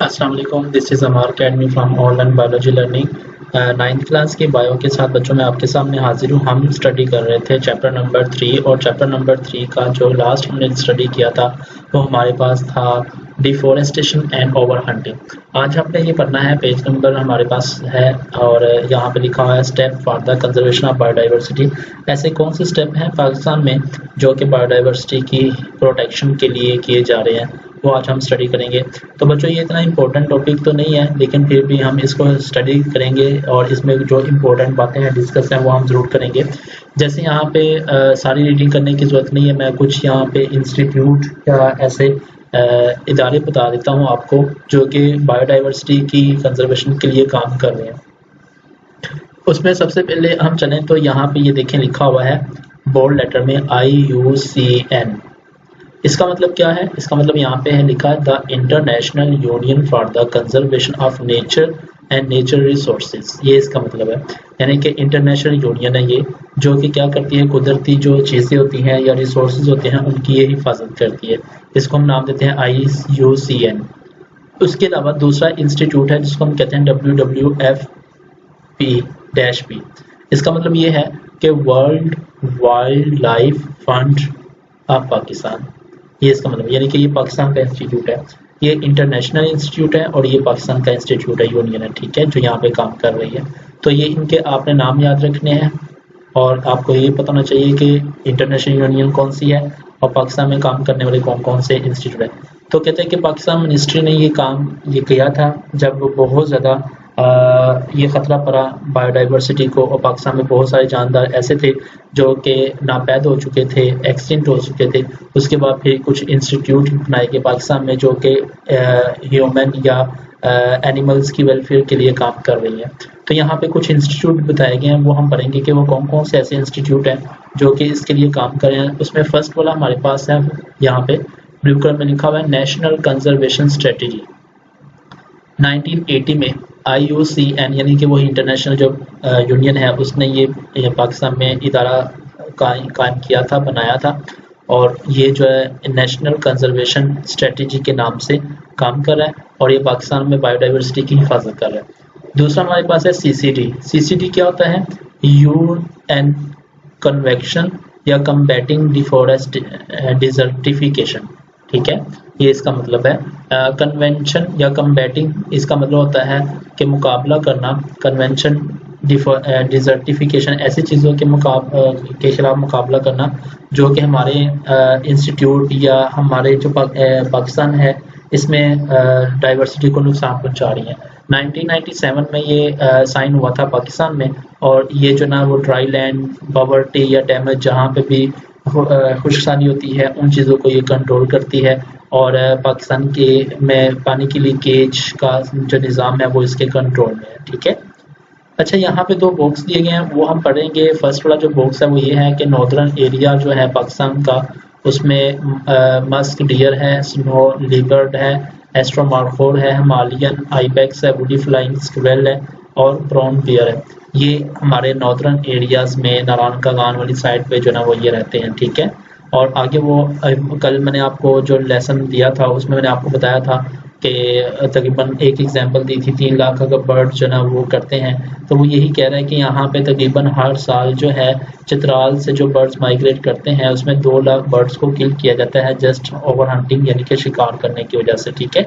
अस्सलाम वालेकुम, this is Amar academy from online biology learning. 9th class की बायो के साथ बच्चों में आपके सामने हाजिर हूँ। हम स्टडी कर रहे थे चैप्टर नंबर 3 और चैप्टर नंबर 3 का जो लास्ट हमने स्टडी किया था वो हमारे पास था डिफोरेस्टेशन एंड ओवर हंटिंग। आज हमने ये पढ़ना है, पेज नंबर हमारे पास है और यहाँ पे लिखा हुआ है step for the conservation of biodiversity. ऐसे कौन से स्टेप हैं पाकिस्तान में जो कि बायोडाइवर्सिटी की प्रोटेक्शन के लिए किए जा रहे हैं, वो आज हम स्टडी करेंगे। तो बच्चों ये इतना इम्पोर्टेंट टॉपिक तो नहीं है, लेकिन फिर भी हम इसको स्टडी करेंगे और इसमें जो इम्पोर्टेंट बातें हैं डिस्कस हैं वो हम ज़रूर करेंगे। जैसे यहाँ पे सारी रीडिंग करने की ज़रूरत नहीं है, मैं कुछ यहाँ पे इंस्टीट्यूट या ऐसे इदारे बता देता हूँ आपको जो कि बायोडाइवर्सिटी की कंजर्वेशन के लिए काम कर रहे हैं। उसमें सबसे पहले हम चलें तो यहाँ पे ये देखें लिखा हुआ है बोल्ड लेटर में IUCN। इसका मतलब क्या है? इसका मतलब यहाँ पे है लिखा the international union for the conservation of nature and nature resources. ये इसका मतलब है, यानी कि इंटरनेशनल यूनियन है ये जो कि क्या करती है, कुदरती जो चीज़ें होती हैं या रिसोर्सेज होते हैं उनकी ये हिफाजत करती है। इसको हम नाम देते हैं IUCN। उसके अलावा दूसरा इंस्टीट्यूट है जिसको हम कहते हैं WWF-P। इसका मतलब ये है कि world wild life fund of Pakistan. ये इसका मतलब, यानी कि ये पाकिस्तान का इंस्टीट्यूट है, ये इंटरनेशनल इंस्टीट्यूट है और ये पाकिस्तान का इंस्टीट्यूट है, यूनियन है, ठीक है, जो यहाँ पे काम कर रही है। तो ये इनके आपने नाम याद रखने हैं और आपको ये पता होना चाहिए कि इंटरनेशनल यूनियन कौन सी है और पाकिस्तान में काम करने वाले कौन कौन से इंस्टीट्यूट है। तो कहते हैं कि पाकिस्तान मिनिस्ट्री ने ये किया था जब बहुत ज़्यादा ये ख़तरा पड़ा बायोडाइवर्सिटी को, और पाकिस्तान में बहुत सारे जानदार ऐसे थे जो कि नापैद हो चुके थे, एक्सटिंक्ट हो चुके थे। उसके बाद फिर कुछ इंस्टीट्यूट बनाए गए पाकिस्तान में जो कि ह्यूमन या एनिमल्स की वेलफेयर के लिए काम कर रही है। तो यहाँ पे कुछ इंस्टीट्यूट बताए गए हैं, वो हम पढ़ेंगे कि वो कौन कौन से ऐसे इंस्टीट्यूट हैं जो कि इसके लिए काम कर रहे हैं। उसमें फर्स्ट वाला हमारे पास है, यहाँ पे ब्लू कलर में लिखा हुआ है नेशनल कंजर्वेशन स्ट्रेटेजी। 1980 में IUCN यानी कि वही इंटरनेशनल जो यूनियन है उसने ये पाकिस्तान में इदारा कायम किया था, बनाया था, और ये जो है नेशनल कंजर्वेशन स्ट्रेटजी के नाम से काम कर रहा है और ये पाकिस्तान में बायोडाइवर्सिटी की हिफाजत कर रहा है। दूसरा हमारे पास है CCD क्या होता है? UN कन्वेक्शन या कम्बैटिंग डिजर्टिफिकेशन, ठीक है, ये इसका मतलब है। कन्वेंशन या कम्बैटिंग, इसका मतलब होता है कि मुकाबला करना। कन्वेंशन डिजर्टिफिकेशन ऐसी चीज़ों के खिलाफ मुकाबला करना जो कि हमारे इंस्टीट्यूट या हमारे जो पाकिस्तान है इसमें डाइवर्सिटी को नुकसान पहुंचा रही है। 1997 में ये साइन हुआ था पाकिस्तान में, और ये जो ना वो ड्राई लैंड पॉवर्टी या डैमेज जहाँ पे भी खुशहाली होती है उन चीज़ों को ये कंट्रोल करती है, और पाकिस्तान के में पानी की लीकेज का जो निज़ाम है वो इसके कंट्रोल में है, ठीक है। अच्छा, यहाँ पे 2 बॉक्स दिए गए हैं वो हम पढ़ेंगे। फर्स्ट वाला जो बॉक्स है वो ये है कि नॉर्दर्न एरिया जो है पाकिस्तान का, उसमें मस्क डियर है, स्नो लिपर्ड है, एस्ट्रोमार्फोर है, हिमालयन आइबेक्स है, वुडी फ्लाइंग स्क्वेल है और ब्राउन बियर है। ये हमारे नॉर्दर्न एरियाज में नारायण का गान वाली साइड पे जो ना वो ये रहते हैं, ठीक है। और आगे वो कल मैंने आपको जो लेसन दिया था उसमें मैंने आपको बताया था कि तकरीबन एक एग्जांपल दी थी 3 लाख अगर बर्ड जो ना वो करते हैं, तो वो यही कह रहा है कि यहाँ पे तकरीबन हर साल जो है चित्राल से जो बर्ड्स माइग्रेट करते हैं उसमें 2 लाख बर्ड्स को किल किया जाता है जस्ट ओवर हंटिंग यानी कि शिकार करने की वजह से, ठीक है।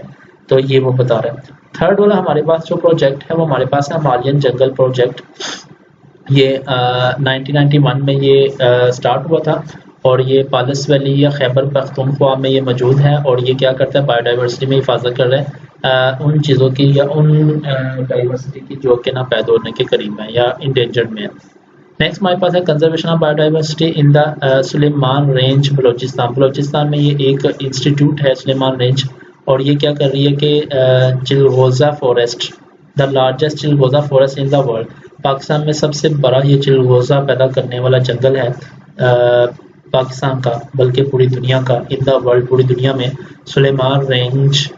तो ये वो बता रहा है। थर्ड वाला हमारे पास जो प्रोजेक्ट है वो हमारे पास है हिमालयन जंगल प्रोजेक्ट। ये 1991 में ये स्टार्ट हुआ था और ये पालस वैली या खैबर पख्तूनख्वा में ये मौजूद है, और ये क्या करता है, बायोडाइवर्सिटी में हिफाजत कर रहा है उन चीज़ों की या उन डाइवर्सिटी की जो कि ना पैदा होने के करीब है या इंडेंजर्ड में है। नेक्स्ट हमारे पास है conservation of biodiversity in the Sulaiman range Balochistan में ये एक इंस्टीट्यूट है सुलेमान रेंज, और ये क्या कर रही है कि चिलगोजा फॉरेस्ट, द लार्जेस्ट चिलगोजा forest in the world, Pakistan में सबसे बड़ा ये चिलगोजा पैदा करने वाला जंगल है पाकिस्तान का, बल्कि पूरी दुनिया का, इन द वर्ल्ड, पूरी दुनिया में। सुलेमान रेंज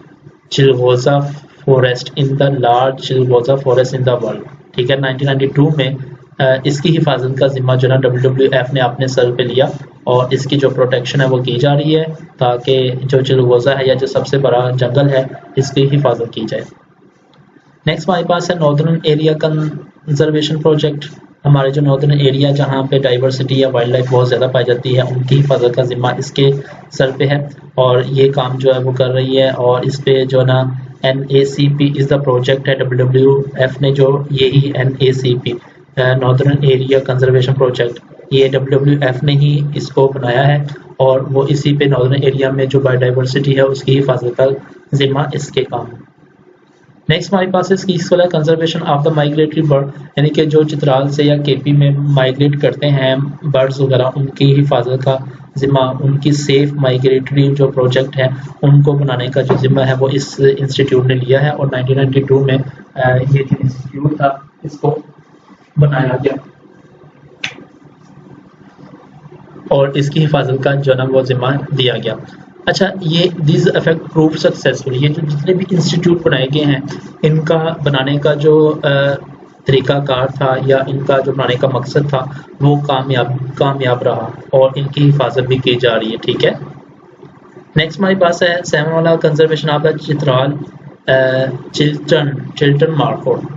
चिलगोजा फॉरेस्ट इन द लार्ज चिलगोजा फॉरेस्ट इन द वर्ल्ड, ठीक है। 1992 में इसकी हिफाजत का जिम्मा जो ना WWF ने अपने सर पे लिया और इसकी जो प्रोटेक्शन है वो की जा रही है ताकि जो चिलगोज़ा है या जो सबसे बड़ा जंगल है इसकी हिफाजत की जाए। नेक्स्ट हमारे पास है नॉर्दर्न एरिया कंजर्वेशन प्रोजेक्ट। हमारे जो नॉर्दर्न एरिया जहाँ पे डाइवर्सिटी या वाइल्ड लाइफ बहुत ज़्यादा पाई जाती है उनकी हिफाजत का जिम्मा इसके सर पे है और ये काम जो है वो कर रही है। और इस पे जो ना NACP इज़ द प्रोजेक्ट है, WWF ने जो यही NACP northern area conservation project ये WWF ने ही इसको बनाया है और वो इसी पे नॉर्दर्न एरिया में जो बायोडाइवर्सिटी है उसकी हिफाजत का जिम्मा इसके काम है। नेक्स्ट हमारे पास है इसकी conservation of the migratory bird, यानी कि जो चित्राल से या केपी में माइग्रेट करते हैं बर्ड्स वगैरह उनकी हिफाजत का जिम्मा, उनकी सेफ माइग्रेटरी जो प्रोजेक्ट है उनको बनाने का जो जिम्मा है वो इस इंस्टीट्यूट ने लिया है। और 1992 में ये जो इंस्टीट्यूट था इसको बनाया गया और इसकी हिफाजत का जो ना वो जिम्मा दिया गया। अच्छा, ये दिस इफेक्ट प्रूव सक्सेसफुल, ये जो जितने भी इंस्टीट्यूट बनाए गए हैं इनका बनाने का जो तरीकाकार था या इनका जो बनाने का मकसद था वो कामयाब रहा और इनकी हिफाजत भी की जा रही है। ठीक है, नेक्स्ट हमारे पास है 7 वाला conservation of the Chitral Chiltan markhor.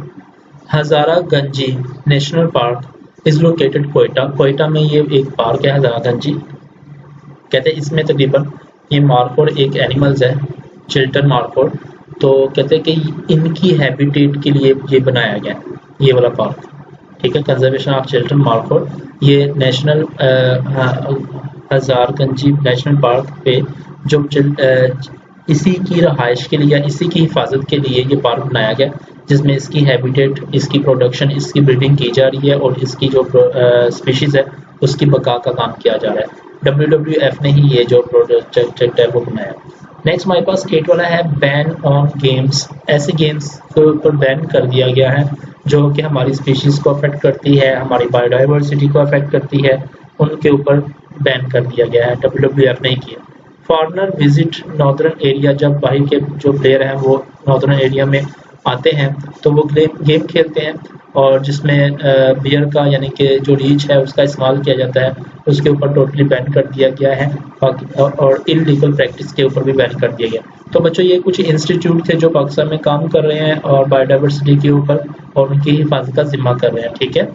Hazarganji national park is located Quetta में ये एक पार्क है हजारा गंजी। कहते हैं इसमें तकरीबन ये मार्कोट एक एनिमल्स है चिल्टन मार्कोट, तो कहते हैं कि इनकी हैबिटेट के लिए ये बनाया गया ये वाला पार्क। ठीक है, कंजर्वेशन ऑफ चिल्टन मार्कोट, ये नेशनल हजारगंजी नेशनल पार्क पे जो इसी की रहाइश के लिए या इसी की हिफाजत के लिए ये पार्क बनाया गया जिसमें इसकी हैबिटेट, इसकी प्रोडक्शन, इसकी ब्रीडिंग की जा रही है और इसकी जो स्पीशीज़ है उसकी बका का काम किया जा रहा है। WWF ने ही ये जो प्रोजेक्ट है वो बनाया। नेक्स्ट हमारे पास 8 वाला है बैन ऑन गेम्स। ऐसे गेम्स के ऊपर बैन कर दिया गया है जो कि हमारी स्पीशीज़ को अफेक्ट करती है, हमारी बायोडाइवर्सिटी को अफेक्ट करती है, उनके ऊपर बैन कर दिया गया है, WWF ने ही किया। फॉरनर विजिट नॉर्दर्न एरिया, जब बाहर के जो प्लेयर हैं वो नॉर्दर्न एरिया में आते हैं तो वो गेम खेलते हैं और जिसमें बियर का यानी कि जो रीच है उसका इस्तेमाल किया जाता है उसके ऊपर टोटली बैन कर दिया गया है और इलीगल प्रैक्टिस के ऊपर भी बैन कर दिया गया। तो बच्चों ये कुछ इंस्टीट्यूट थे जो पाकिस्तान में काम कर रहे हैं और बायोडाइवर्सिटी के ऊपर और उनकी हिफाजत का जिम्मा कर रहे हैं। ठीक है,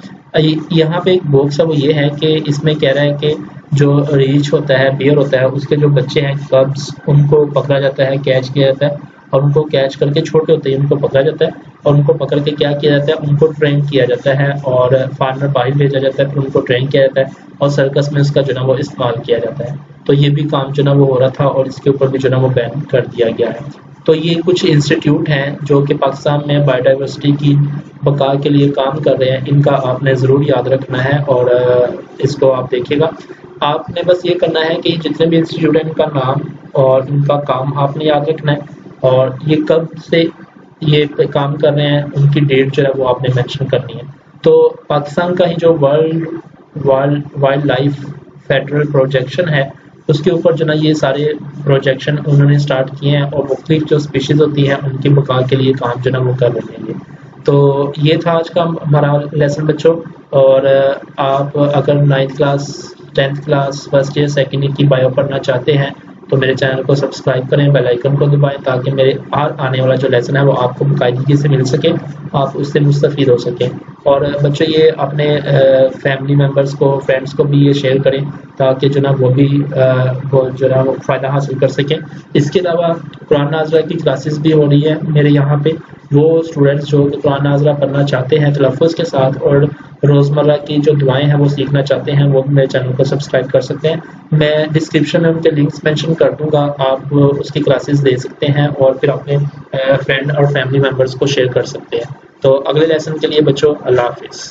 यहाँ पे एक बॉक्स है वो ये है कि इसमें कह रहा है कि जो रीच होता है, बियर होता है, उसके जो बच्चे हैं कब्स, उनको पकड़ा जाता है, कैच किया जाता है और उनको कैच करके छोटे होते ही उनको पकड़ा जाता है और उनको पकड़ के क्या किया जाता है, उनको ट्रेन किया जाता है और फार्मर बाहर भेजा जाता है, फिर उनको ट्रेन किया जाता है और सर्कस में उसका जो ना वो इस्तेमाल किया जाता है। तो ये भी काम जो ना वो हो रहा था और इसके ऊपर भी जो ना वो बैन कर दिया गया है। तो ये कुछ इंस्टीट्यूट हैं जो कि पाकिस्तान में बायोडाइवर्सिटी की बका के लिए काम कर रहे हैं, इनका आपने ज़रूर याद रखना है और इसको आप देखिएगा। आपने बस ये करना है कि जितने भी इंस्टीट्यूट हैं इनका नाम और इनका काम आपने याद रखना है और ये कब से ये काम कर रहे हैं उनकी डेट जो है वो आपने मेंशन करनी है। तो पाकिस्तान का ही जो वाइल्ड लाइफ फेडरल प्रोजेक्शन है उसके ऊपर जो ना ये सारे प्रोजेक्शन उन्होंने स्टार्ट किए हैं और मुख्तलिफ जो स्पीशीज़ होती हैं उनकी बका के लिए काम जो ना वो कर रहे हैं। तो ये था आज का हमारा लेसन बच्चों। और आप अगर 9th class 10th class first year second year की बायो पढ़ना चाहते हैं तो मेरे चैनल को सब्सक्राइब करें, बेल आइकन को दबाएं ताकि मेरे आने वाला जो लेसन है वो आपको बाकायदगी से मिल सके, आप उससे मुस्तफ़ीद हो सकें। और बच्चों ये अपने फैमिली मेम्बर्स को, फ्रेंड्स को भी ये शेयर करें ताकि जो ना वो भी वो जो ना वो फ़ायदा हासिल कर सकें। इसके अलावा कुरान नाज़रा की क्लासेस भी हो रही है मेरे यहाँ पे। वो स्टूडेंट्स जो कुरान नाज़रा पढ़ना चाहते हैं तलफ़्फ़ुज़ के साथ और रोज़मर्रा की जो दुआएं हैं वो सीखना चाहते हैं वो मेरे चैनल को सब्सक्राइब कर सकते हैं। मैं डिस्क्रिप्शन में उनके लिंक्स मेंशन कर दूंगा, आप उसकी क्लासेस ले सकते हैं और फिर अपने फ्रेंड और फैमिली मेम्बर्स को शेयर कर सकते हैं। तो अगले लेसन के लिए बच्चों अल्लाह हाफिज़।